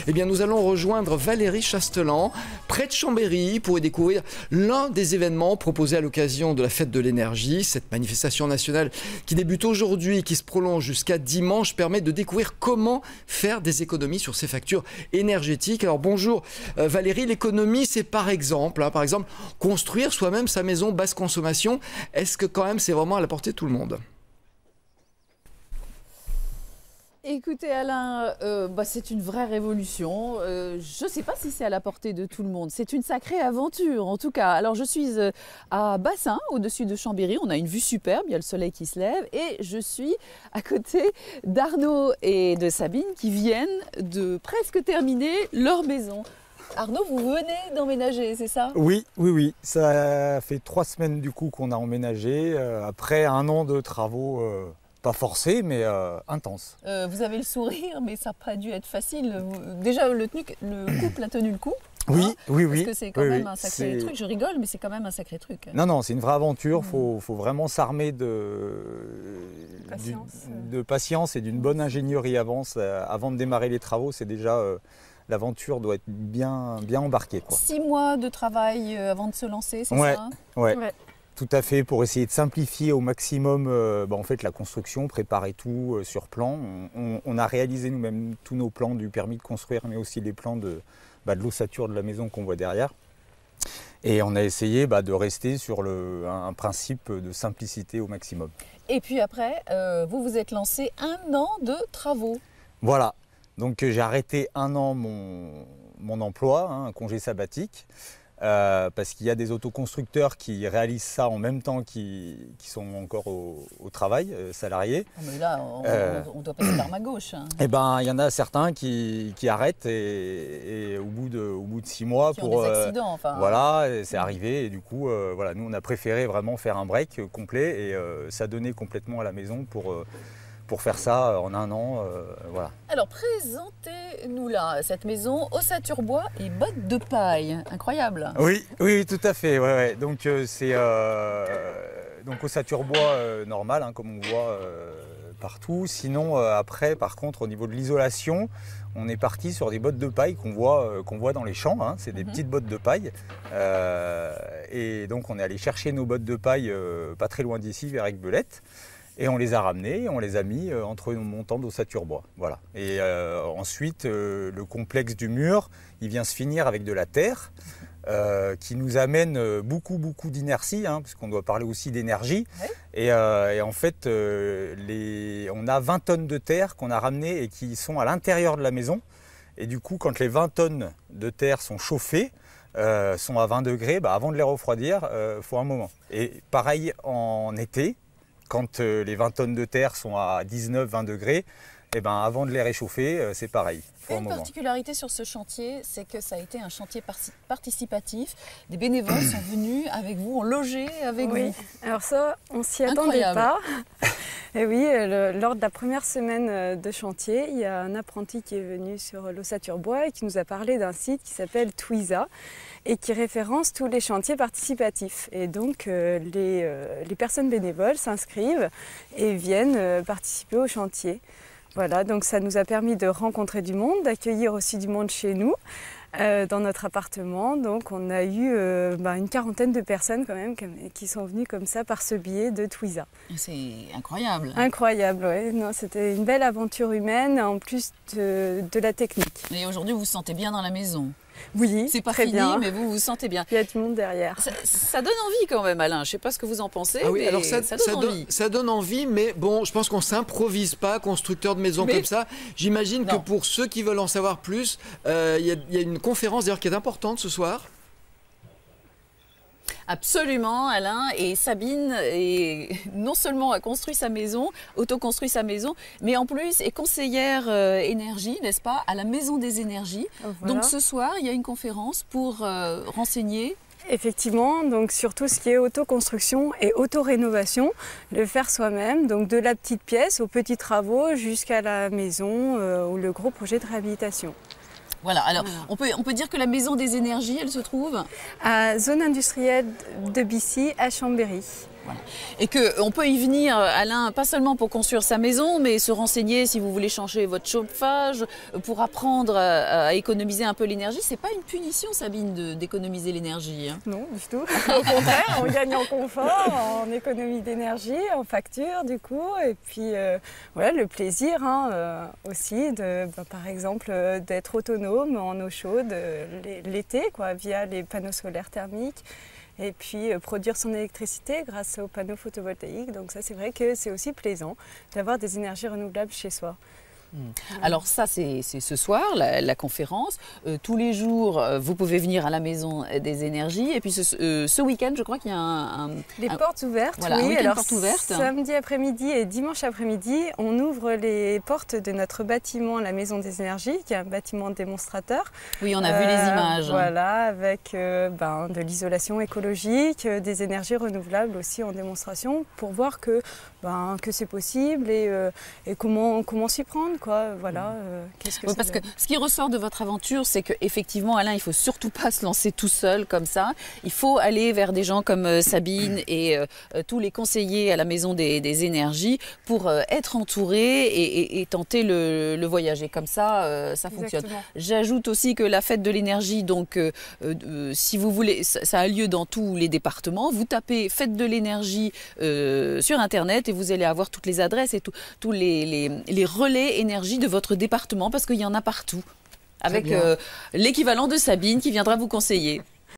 Eh bien, nous allons rejoindre Valérie Chastelan, près de Chambéry, pour y découvrir l'un des événements proposés à l'occasion de la fête de l'énergie. Cette manifestation nationale qui débute aujourd'hui et qui se prolonge jusqu'à dimanche permet de découvrir comment faire des économies sur ses factures énergétiques. Alors bonjour Valérie, l'économie c'est par exemple, construire soi-même sa maison basse consommation. Est-ce que quand même c'est vraiment à la portée de tout le monde ? Écoutez Alain, c'est une vraie révolution. Je ne sais pas si c'est à la portée de tout le monde. C'est une sacrée aventure en tout cas. Alors je suis à Bassin, au-dessus de Chambéry. On a une vue superbe, il y a le soleil qui se lève. Et je suis à côté d'Arnaud et de Sabine qui viennent de presque terminer leur maison. Arnaud, vous venez d'emménager, c'est ça ? Oui. Ça fait 3 semaines du coup qu'on a emménagé, après 1 an de travaux. Pas forcé, mais intense. Vous avez le sourire, mais ça n'a pas dû être facile. Déjà, le couple a tenu le coup. Oui. Parce que c'est quand même un sacré truc. Je rigole, mais c'est quand même un sacré truc. Non, c'est une vraie aventure. Faut vraiment s'armer de patience et d'une bonne ingénierie avant de démarrer les travaux. C'est déjà... l'aventure doit être bien embarquée, quoi. 6 mois de travail avant de se lancer, c'est ça ? Ouais. Tout à fait, pour essayer de simplifier au maximum la construction, préparer tout sur plan. On a réalisé nous-mêmes tous nos plans du permis de construire, mais aussi les plans de l'ossature de la maison qu'on voit derrière. Et on a essayé de rester sur un principe de simplicité au maximum. Et puis après, vous vous êtes lancé 1 an de travaux. Voilà, donc j'ai arrêté 1 an mon emploi, un congé sabbatique. Parce qu'il y a des autoconstructeurs qui réalisent ça en même temps qui sont encore au travail, salariés. Mais là, on doit passer l'arme à gauche. Eh ben, il y en a certains qui arrêtent et au bout de 6 mois qui ont des accidents, Voilà, c'est arrivé et du coup, nous on a préféré vraiment faire un break complet et s'adonner complètement à la maison pour faire ça en 1 an, voilà. Alors présentez-nous là cette maison, ossature bois et bottes de paille, incroyable. Oui, tout à fait. Ouais. Donc c'est ossature bois normale, comme on voit partout. Sinon après, par contre, au niveau de l'isolation, on est parti sur des bottes de paille qu'on voit dans les champs. C'est des petites bottes de paille. Et donc on est allé chercher nos bottes de paille pas très loin d'ici, vers Aiguebelette. Et on les a ramenés, on les a mis entre nos montants d'ossature bois. Voilà. Et ensuite, le complexe du mur, il vient se finir avec de la terre qui nous amène beaucoup d'inertie, puisqu'on doit parler aussi d'énergie. Ouais. Et en fait, on a 20 tonnes de terre qu'on a ramenées et qui sont à l'intérieur de la maison. Et du coup, quand les 20 tonnes de terre sont chauffées, sont à 20 degrés, avant de les refroidir, il faut un moment. Et pareil en été. Quand les 20 tonnes de terre sont à 19-20 degrés, avant de les réchauffer, c'est pareil. Une particularité sur ce chantier, c'est que ça a été un chantier participatif. Des bénévoles sont venus avec vous, ont logé avec vous. Alors ça, on s'y attendait pas. Et oui, lors de la première semaine de chantier, il y a un apprenti qui est venu sur l'ossature bois et qui nous a parlé d'un site qui s'appelle Twiza et qui référence tous les chantiers participatifs. Et donc les personnes bénévoles s'inscrivent et viennent participer au chantier. Voilà, donc ça nous a permis de rencontrer du monde, d'accueillir aussi du monde chez nous, dans notre appartement. Donc on a eu une 40aine de personnes quand même qui sont venues comme ça par ce biais de Twiza. C'est incroyable. Incroyable, oui. C'était une belle aventure humaine en plus de la technique. Et aujourd'hui vous vous sentez bien dans la maison ? Oui, c'est pas très fini, bien. Mais vous vous sentez bien. Il y a du monde derrière. Ça donne envie quand même, Alain. Je ne sais pas ce que vous en pensez, mais alors ça donne envie. Ça donne envie, mais bon, je pense qu'on ne s'improvise pas constructeur de maisons comme ça. J'imagine que pour ceux qui veulent en savoir plus, il y a une conférence d'ailleurs qui est importante ce soir. Absolument, Alain. Et Sabine non seulement a construit sa maison, autoconstruit sa maison, mais en plus est conseillère énergie, n'est-ce pas, à la Maison des Énergies. Voilà. Donc ce soir, il y a une conférence pour renseigner. Effectivement, donc sur tout ce qui est autoconstruction et auto-rénovation, le faire soi-même, donc de la petite pièce aux petits travaux jusqu'à la maison ou le gros projet de réhabilitation. Voilà, alors on peut dire que la Maison des Énergies, elle se trouve à zone industrielle de Bissy, à Chambéry. Voilà. Et qu'on peut y venir, Alain, pas seulement pour construire sa maison, mais se renseigner si vous voulez changer votre chauffage, pour apprendre à économiser un peu l'énergie. C'est pas une punition, Sabine, d'économiser l'énergie. Hein. Non, du tout. Au contraire, on gagne en confort, en économie d'énergie, en facture du coup. Et puis voilà, le plaisir aussi, par exemple, d'être autonome en eau chaude l'été, via les panneaux solaires thermiques. Et puis produire son électricité grâce aux panneaux photovoltaïques. Donc ça, c'est vrai que c'est aussi plaisant d'avoir des énergies renouvelables chez soi. Alors ça, c'est ce soir, la conférence. Tous les jours, vous pouvez venir à la Maison des Énergies. Et puis ce week-end, je crois qu'il y a les portes ouvertes, voilà, oui. Alors, portes ouvertes. Samedi après-midi et dimanche après-midi, on ouvre les portes de notre bâtiment, la Maison des Énergies, qui est un bâtiment démonstrateur. Oui, on a vu les images. Voilà, avec de l'isolation écologique, des énergies renouvelables aussi en démonstration, pour voir que c'est possible et comment s'y prendre. Voilà, parce que ce qui ressort de votre aventure, c'est qu'effectivement, Alain, il ne faut surtout pas se lancer tout seul comme ça. Il faut aller vers des gens comme Sabine et tous les conseillers à la Maison des Énergies pour être entouré et tenter le voyage. Et comme ça, ça fonctionne. J'ajoute aussi que la fête de l'énergie, donc si vous voulez, ça a lieu dans tous les départements. Vous tapez fête de l'énergie sur Internet et vous allez avoir toutes les adresses et tous les relais énergie de votre département, parce qu'il y en a partout, avec l'équivalent de Sabine qui viendra vous conseiller.